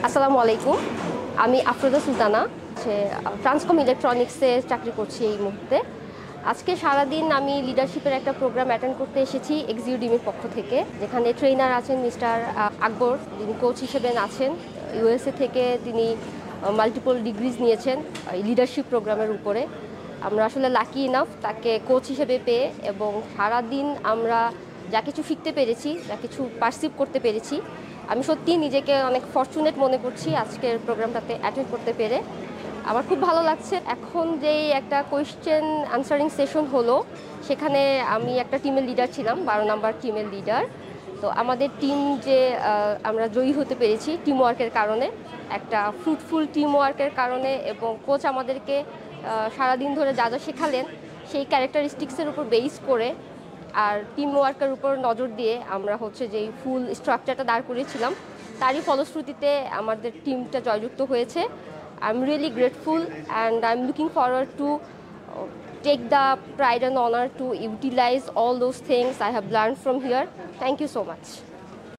আসসালামু আলাইকুম। আমি আফরোজা সুলতানা, ট্রান্সকম ইলেকট্রনিক্সে চাকরি করছি এই মুহূর্তে। আজকে সারাদিন আমি লিডারশিপের একটা প্রোগ্রাম অ্যাটেন্ড করতে এসেছি এক্সিকিউটিভের পক্ষ থেকে, যেখানে ট্রেনার আছেন মিস্টার আকবর, যিনি কোচ হিসেবে আছেন। ইউএসএ থেকে তিনি মাল্টিপল ডিগ্রিজ নিয়েছেন এই লিডারশিপ প্রোগ্রামের উপরে। আমরা আসলে লাকি ইনাফ তাকে কোচ হিসেবে পেয়ে, এবং সারাদিন আমরা যা কিছু শিখতে পেরেছি, যা কিছু পারসিভ করতে পেরেছি, আমি সত্যিই নিজেকে অনেক ফরচুনেট মনে করছি আজকের প্রোগ্রামটাতে অ্যাটেন্ড করতে পেরে। আমার খুব ভালো লাগছে। এখন যেই একটা কোয়েশ্চেন আনসারিং সেশন হলো, সেখানে আমি একটা টিমের লিডার ছিলাম, 12 নাম্বার টিমের লিডার। তো আমাদের টিম যে আমরা জয়ী হতে পেরেছি টিম ওয়ার্কের কারণে, একটা ফ্রুটফুল টিম ওয়ার্কের কারণে, এবং কোচ আমাদেরকে সারাদিন ধরে যা যা শেখালেন সেই ক্যারেক্টারিস্টিক্সের উপর বেস করে আর টিম ওয়ার্কের উপর নজর দিয়ে আমরা যেই ফুল স্ট্রাকচারটা দাঁড় করিয়েছিলাম, তারই ফলশ্রুতিতে আমাদের টিমটা জয়যুক্ত হয়েছে। I am really grateful and I am looking forward to take the pride and honor to utilize all those things I have learned from here. Thank you so much.